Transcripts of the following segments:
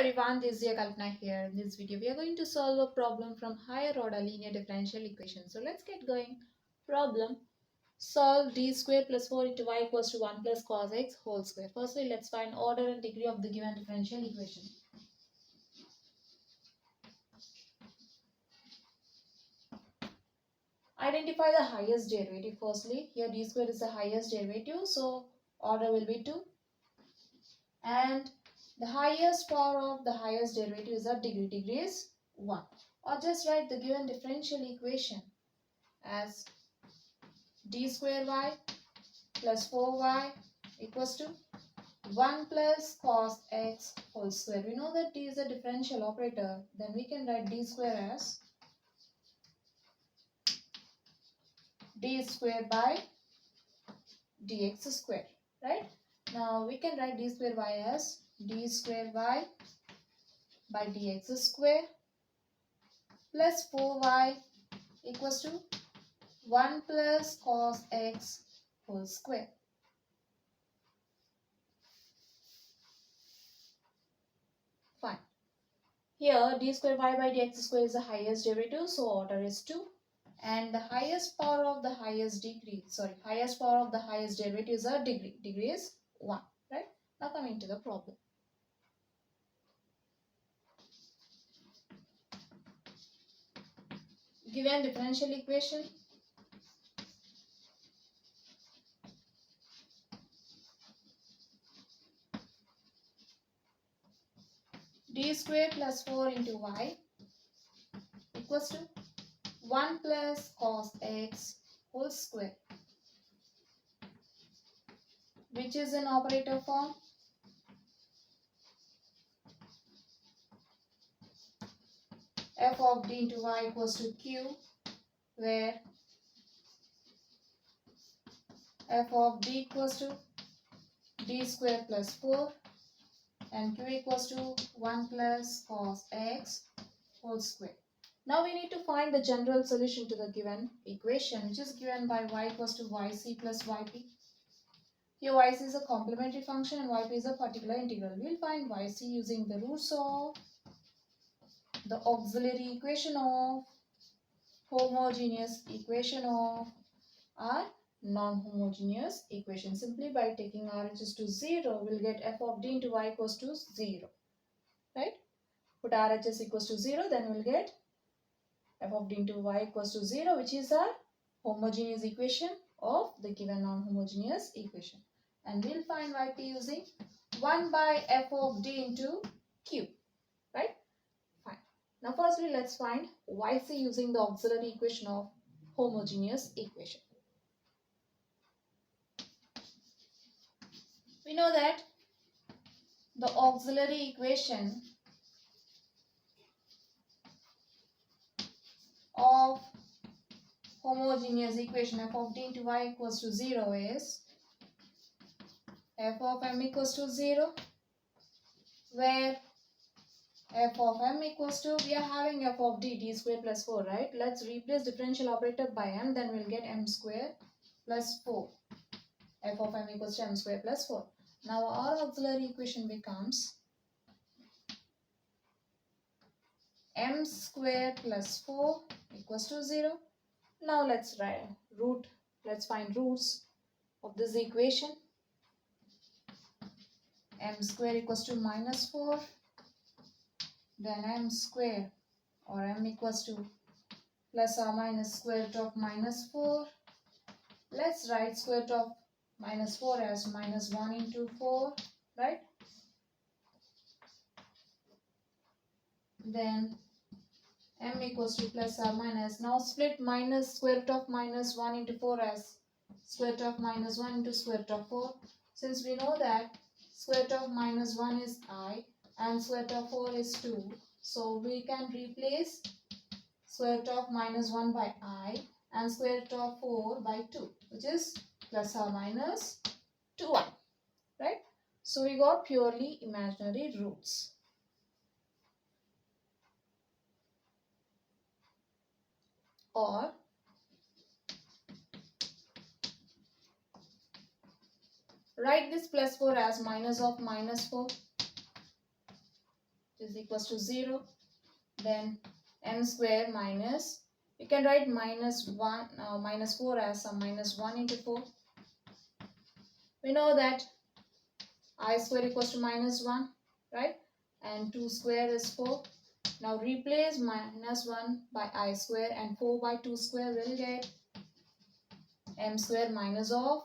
everyone, this is Chinnaiah Kalpana here. In this video, we are going to solve a problem from higher order linear differential equation. So let's get going. Problem: solve d square plus 4 into y equals to 1 plus cos x whole square. Firstly, let's find order and degree of the given differential equation. Identify the highest derivative. Firstly, here d square is the highest derivative, so order will be 2. And the highest power of the highest derivative is a degree. Degree is 1. Or just write the given differential equation as d square y plus 4y equals to 1 plus cos x whole square. We know that d is a differential operator. Then we can write d square as d square by dx square. Right? Now we can write d square y as d square y by dx square plus 4y equals to 1 plus cos x whole square. Fine. Here d square y by dx square is the highest derivative, so order is 2. And the highest power of the highest derivative is a degree. Degree is 1. Right? Now coming to the problem. Given differential equation, d square plus 4 into y equals to 1 plus cos x whole square, which is in operator form. F of d into y equals to q, where f of d equals to d square plus 4 and q equals to 1 plus cos x whole square. Now we need to find the general solution to the given equation, which is given by y equals to yc plus yp. Here yc is a complementary function and yp is a particular integral. We will find yc using the roots of the auxiliary equation of homogeneous equation of our non-homogeneous equation. Simply by taking RHS to 0, we'll get f of d into y equals to 0. Right? Put RHS equals to 0, then we'll get f of d into y equals to 0, which is our homogeneous equation of the given non-homogeneous equation. And we'll find yp using 1 by f of d into q. Right? Fine. Now firstly, let's find yc using the auxiliary equation of homogeneous equation. We know that the auxiliary equation of homogeneous equation f of d into y equals to 0 is f of m equals to 0, where f of m equals to, we are having f of d square plus 4, right? Let's replace differential operator by m, then we'll get m square plus 4. F of m equals to m square plus 4. Now our auxiliary equation becomes m square plus 4 equals to 0. Now let's find roots of this equation. M square equals to minus 4. Then m square or m equals to plus or minus square root of minus 4. Let's write square root of minus 4 as minus 1 into 4, right? Then m equals to plus or minus. Now split minus square root of minus 1 into 4 as square root of minus 1 into square root of 4. Since we know that square root of minus 1 is I and square root of 4 is 2, so we can replace square root of minus 1 by I and square root of 4 by 2, which is plus or minus 2i, right? So we got purely imaginary roots. Or write this plus 4 as minus of minus 4. is equals to 0. Then m square minus, you can write minus 4 as some minus 1 into 4. We know that I square equals to minus 1, right? And 2 square is 4. Now replace minus 1 by I square and 4 by 2 square will get m square minus of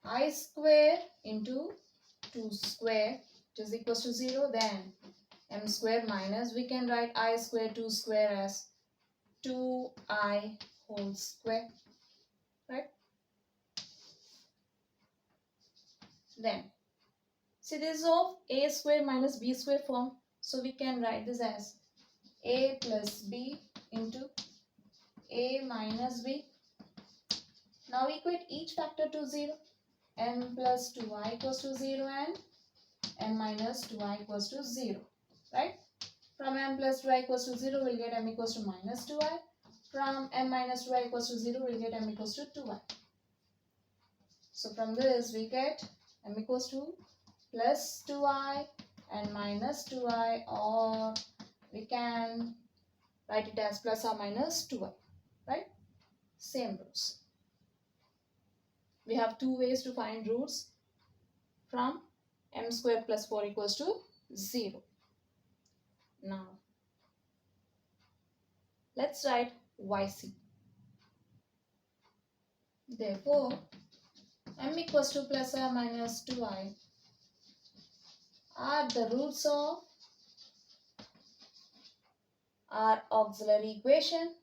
I square into 2 square, which is equals to 0. Then m square minus, we can write I square 2 square as 2i whole square, right? Then see, this is of a square minus b square form, so we can write this as a plus b into a minus b. Now equate each factor to 0. M plus 2i equals to 0 and m minus 2i equals to 0, right? From m plus 2i equals to 0, we'll get m equals to minus 2i. From m minus 2i equals to 0, we'll get m equals to 2i. So from this, we get m equals to plus 2i and minus 2i, or we can write it as plus or minus 2i, right? Same roots. We have two ways to find roots from m square plus 4 equals to 0. Now, let's write yc. Therefore, m equals to plus or minus 2i are the roots of our auxiliary equation,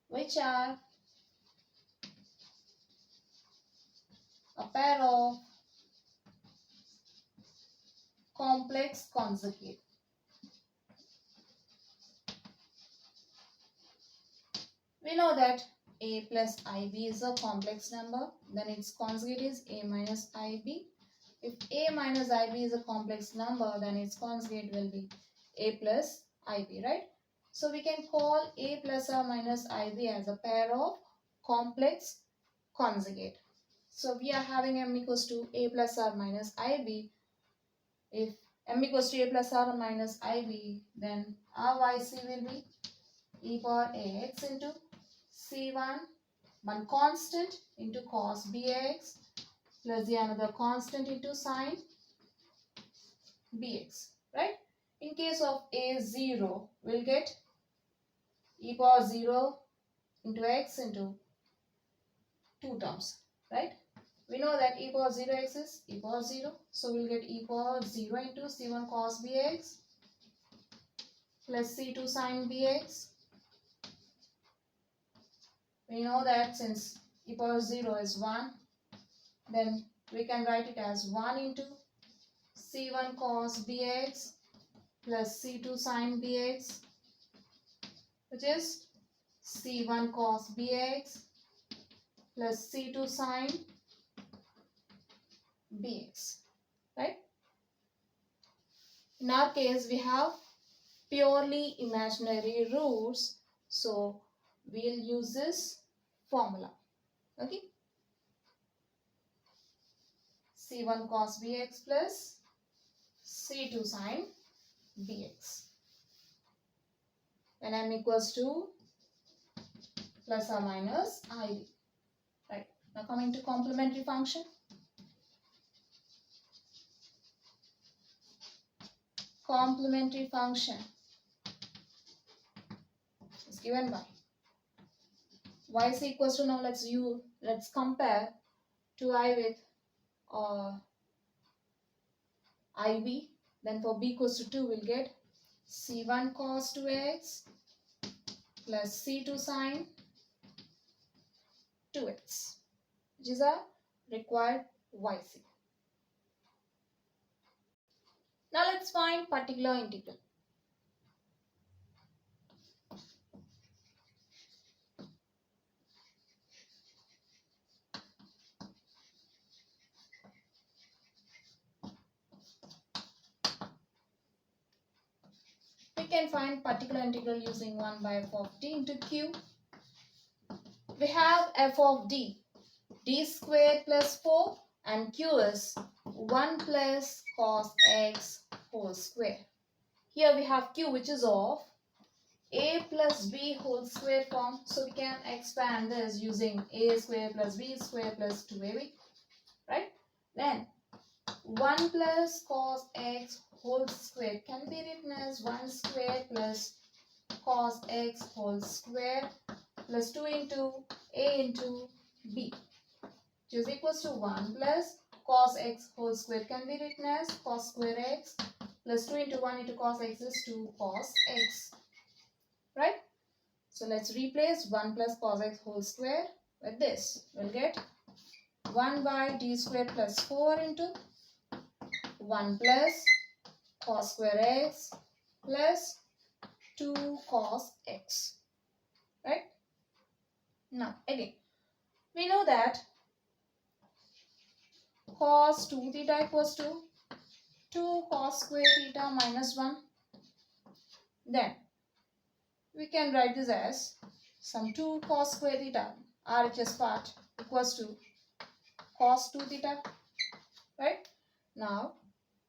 which are a pair of complex conjugate. We know that a plus ib is a complex number, then its conjugate is a minus ib. If a minus ib is a complex number, then its conjugate will be a plus ib, right? So we can call a plus or minus ib as a pair of complex conjugate. So we are having m equals to a plus or minus ib. If m equals to a plus or minus ib, then our yc will be e power ax into c1, one constant into cos bx, plus the another constant into sine bx, right? In case of a0, we'll get e power 0 into x into two terms, right? We know that e power 0x is e power 0, so we'll get e power 0 into c1 cos bx plus c2 sine bx. We know that since e power 0 is 1, then we can write it as 1 into c1 cos bx plus c2 sine bx, which is c1 cos bx plus c2 sine bx, right? In our case, we have purely imaginary roots, so we'll use this formula, okay? c1 cos bx plus c2 sine bx when m equals to plus or minus ib, right? Now coming to complementary function. Complementary function is given by y is equals to, now let's compare 2i with ib. Then for b equals to 2, we'll get c1 cos 2x plus c2 sine 2x, which is our required yc. Now let's find particular integral. We can find particular integral using 1 by f of t into q. We have f of d squared plus 4, and q is 1 plus cos x whole square. Here we have q, which is of a plus b whole square form. So we can expand this using a square plus b square plus 2ab, right? Then 1 plus cos x whole square can be written as 1 square plus cos x whole square plus 2 into a into b, which is equals to 1 plus cos x whole square can be written as cos square x plus 2 into 1 into cos x is 2 cos x, right? So let's replace 1 plus cos x whole square with this. We'll get 1 by d square plus 4 into 1 plus cos square x plus 2 cos x, right? Now again, we know that cos 2 theta equals to 2 cos square theta minus 1. Then we can write this as some 2 cos square theta, RHS part, equals to cos 2 theta, right? Now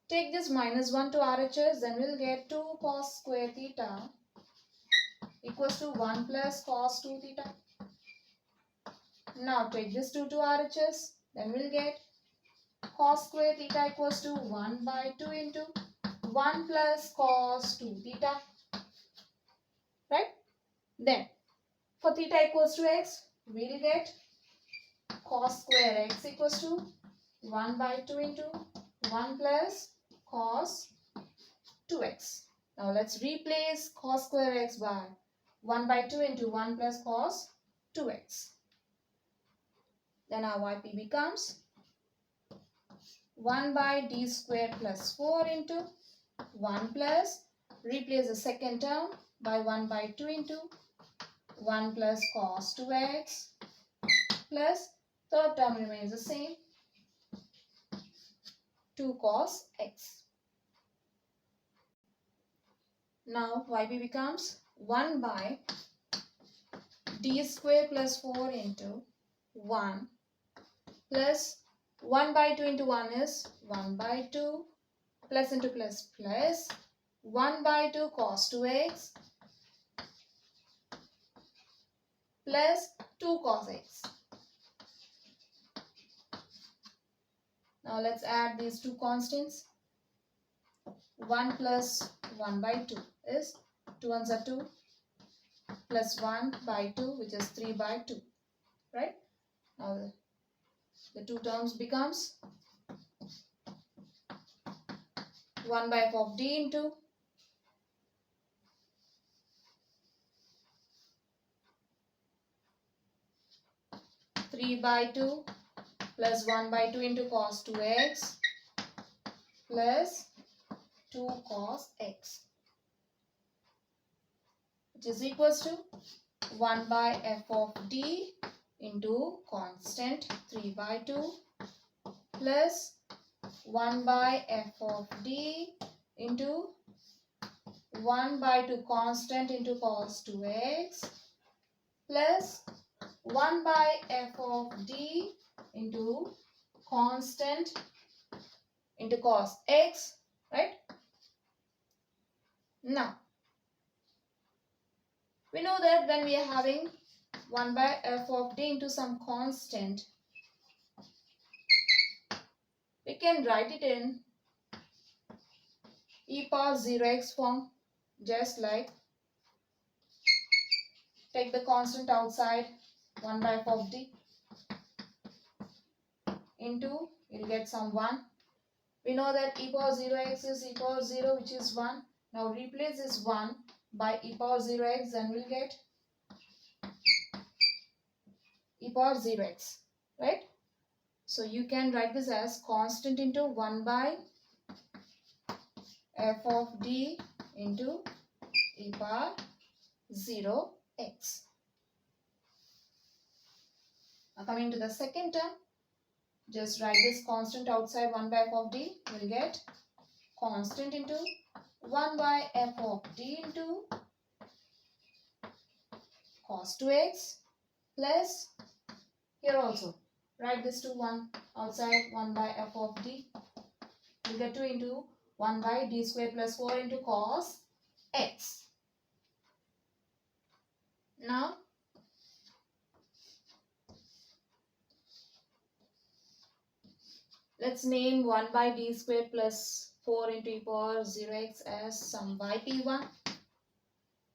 take this minus 1 to RHS, then we'll get 2 cos square theta equals to 1 plus cos 2 theta. Now take this 2 to RHS, then we'll get cos square theta equals to 1 by 2 into 1 plus cos 2 theta, right? Then for theta equals to x, we'll get cos square x equals to 1 by 2 into 1 plus cos 2x. Now let's replace cos square x by 1 by 2 into 1 plus cos 2x. Then our yp becomes 1 by d square plus 4 into 1 plus, replace the second term by 1 by 2 into 1 plus cos 2x plus third term remains the same, 2 cos x. Now yp becomes 1 by d square plus 4 into 1 plus 1 by 2 into 1 is 1 by 2 plus into plus plus 1 by 2 cos 2x plus 2 cos x. Now let's add these two constants. 1 plus 1 by 2 is 2 ones are 2 plus 1 by 2, which is 3 by 2, right? Now the two terms becomes 1 by f of d into 3 by 2 plus 1 by 2 into cos 2x plus 2 cos x, which is equals to 1 by f of d into constant 3 by 2 plus 1 by f of d into 1 by 2 constant into cos 2x plus 1 by f of d into constant into cos x, right? Now we know that when we are having 1 by f of d into some constant, we can write it in e power 0x form, just like take the constant outside 1 by f of d into, you'll get some 1. We know that e power 0x is e power 0, which is 1. Now replace this 1 by e power 0x, then we'll get e power 0x, right? So you can write this as constant into 1 by f of d into e power 0x. Now coming to the second term, just write this constant outside 1 by f of d. We'll get constant into 1 by f of d into cos 2x plus, here also write this to 1 outside 1 by f of d we'll get 2 into 1 by d square plus 4 into cos x. Now, let's name 1 by d square plus 4 into e power 0x as some yp1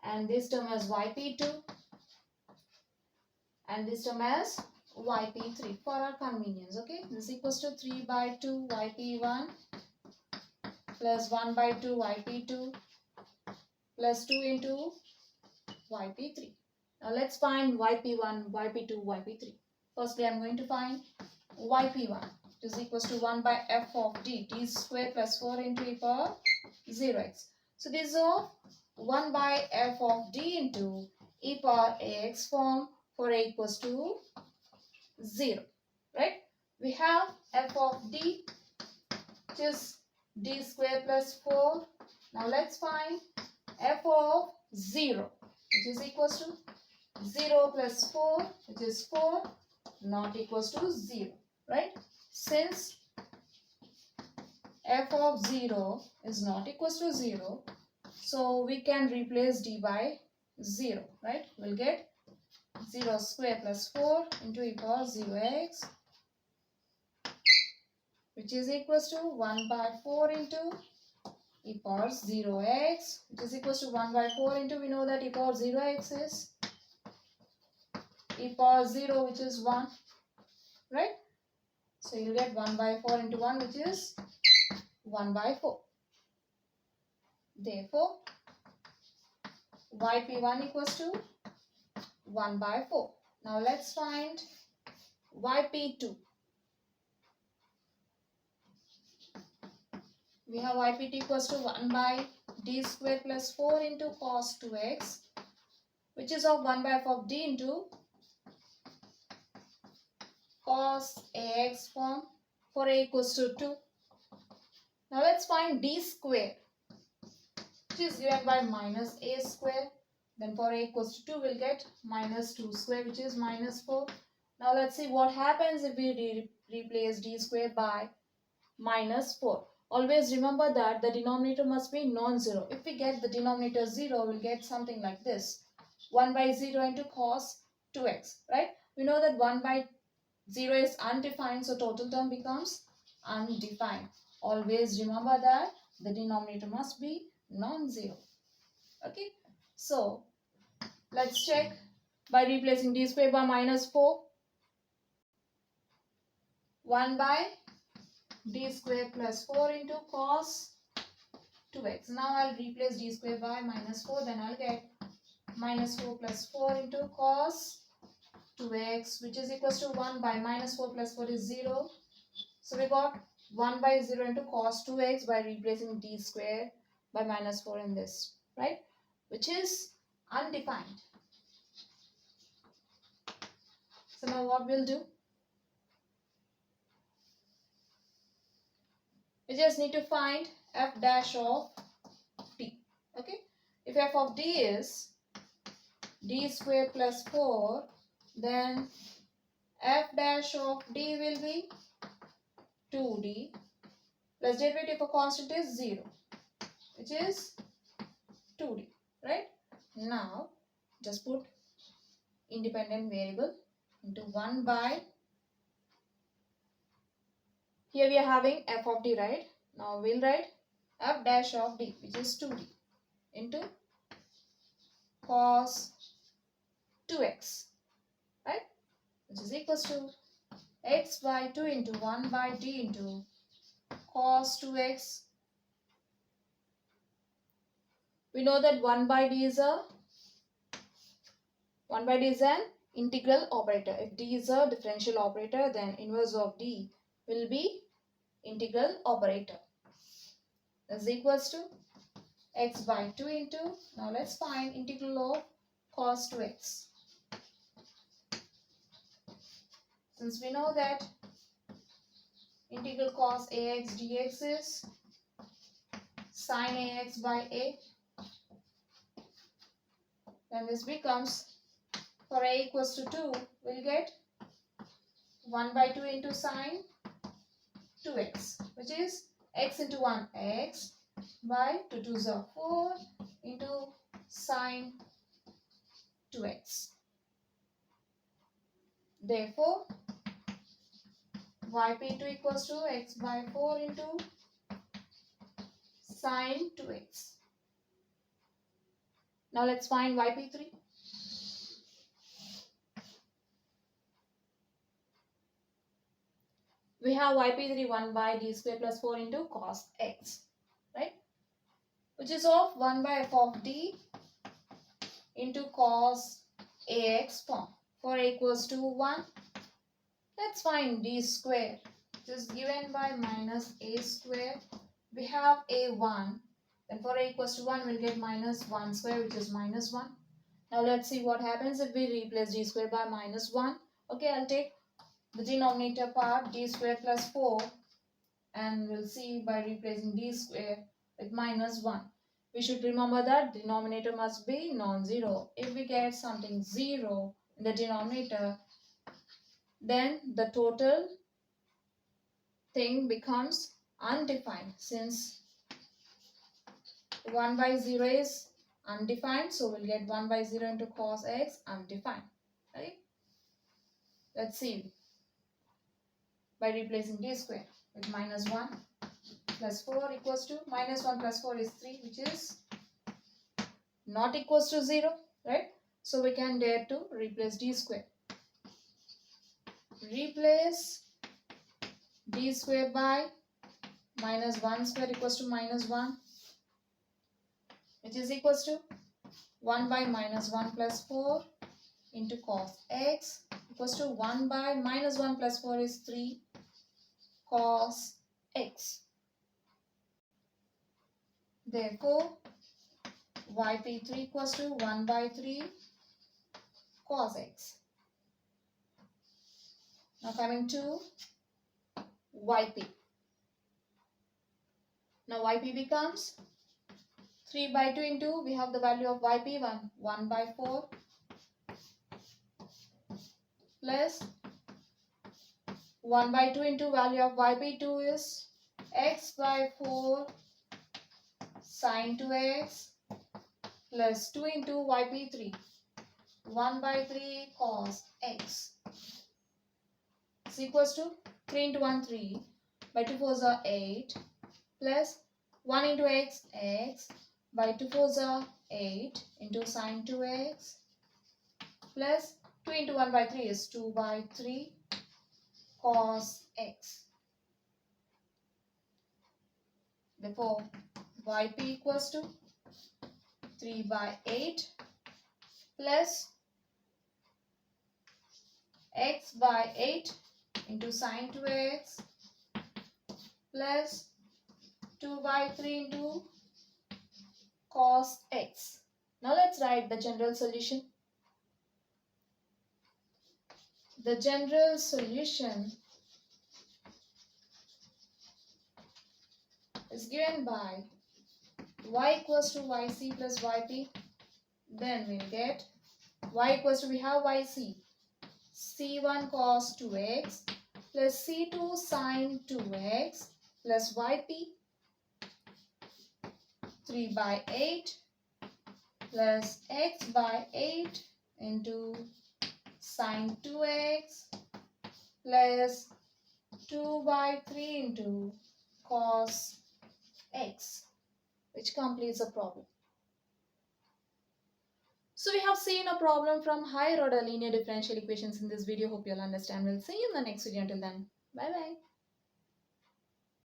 and this term as yp2 and this term as yp3 for our convenience. Okay, this equals to 3 by 2 yp1 plus 1 by 2 yp2 plus 2 into yp3. Now let's find yp1, yp2, yp3. Firstly, I'm going to find yp1, which is equals to 1 by f of d square plus 4 into e power 0x. So this is of 1 by f of d into e power ax form for a equals to 0. Right? We have f of d, which is d square plus 4. Now let's find f of 0, which is equals to 0 plus 4, which is 4, not equals to 0. Right? Since f of 0 is not equals to 0, so we can replace d by 0. Right? We'll get 0 square plus 4 into e power 0x, which is equals to 1 by 4 into e power 0x, which is equals to 1 by 4 into, we know that e power 0x is e power 0, which is 1. Right? So you'll get 1 by 4 into 1, which is 1 by 4. Therefore, yp1 equals to 1 by 4. Now let's find yp2. We have yp2 equals to 1 by d square plus 4 into cos 2x, which is of 1 by f of d into cos ax form for a equals to 2. Now let's find d square, which is given by minus a square. Then for a equals to 2, we'll get minus 2 square, which is minus 4. Now let's see what happens if we replace d square by minus 4. Always remember that the denominator must be non-zero. If we get the denominator 0, we'll get something like this. 1 by 0 into cos 2x, right? We know that 1 by 0 is undefined, so total term becomes undefined. Always remember that the denominator must be non-zero. Okay, so let's check by replacing d square by minus 4. 1 by d square plus 4 into cos 2x. Now I'll replace d square by minus 4, then I'll get minus 4 plus 4 into cos 2x, which is equals to 1 by minus 4 plus 4 is 0. So we got 1 by 0 into cos 2x by replacing d square by minus 4 in this, right? Which is undefined. So now what we'll do? We just need to find f dash of d. Okay? If f of d is d square plus 4, then f dash of d will be 2d plus derivative of constant is 0, which is 2d, right? Now, just put independent variable into 1 by, here we are having f of d, right? Now we'll write f dash of d, which is 2d into cos 2x, right? Which is equals to x by 2 into 1 by d into cos 2x. We know that 1 by d is an integral operator. If d is a differential operator, then inverse of d will be integral operator. Is equals to x by 2 into, now let's find integral of cos 2x. Since we know that integral cos ax dx is sin ax by a, then this becomes, for a equals to 2, we'll get 1 by 2 into sin 2x, which is x into 1 x by 2 2s are 4 into sine 2x. Therefore, yp2 equals to x by 4 into sine 2x. Now let's find yp3. We have yp3 1 by d square plus 4 into cos x, right? Which is of 1 by f of d into cos ax form. For a equals to 1, let's find d square, which is given by minus a square. We have a 1, then for a equals to 1, we'll get minus 1 square, which is minus 1. Now let's see what happens if we replace d square by minus 1. Okay, I'll take the denominator part, d square plus 4, and we'll see by replacing d square with minus 1. We should remember that denominator must be non-zero. If we get something 0 in the denominator, then the total thing becomes undefined, since 1 by 0 is undefined, so we'll get 1 by 0 into cos x undefined, right? Let's see by replacing d square with minus 1 plus 4 equals to minus 1 plus 4 is 3, which is not equals to 0, right? So we can dare to replace d square. Replace d square by minus 1 square equals to minus 1, which is equals to 1 by minus 1 plus 4 into cos x equals to 1 by minus 1 plus 4 is 3 cos x. Therefore, yp3 equals to 1 by 3 cos x. Now coming to yp. Now yp becomes 3 by 2 into, we have the value of yp1, 1 by 4 plus 1 by 2 into value of yp2 is x by 4 sine 2x plus 2 into yp3, 1 by 3 cos x is equals to 3 into 1 3 by 2 4s are 8 plus 1 into x x by 2 4s are 8 into sine 2x plus 2 into 1 by 3 is 2 by 3 cos x. Therefore, yp equals to 3 by 8 plus x by 8 into sine 2x plus 2 by 3 into cos x. Now let's write the general solution. The general solution is given by y equals to yc plus yp. Then we'll get y equals to, we have yc, c1 cos 2x plus c2 sine 2x plus yp 3 by 8 plus x by 8 into sine 2x plus 2 by 3 into cos x, which completes the problem. So we have seen a problem from higher order linear differential equations in this video. Hope you'll understand. We'll see you in the next video. Until then, bye bye.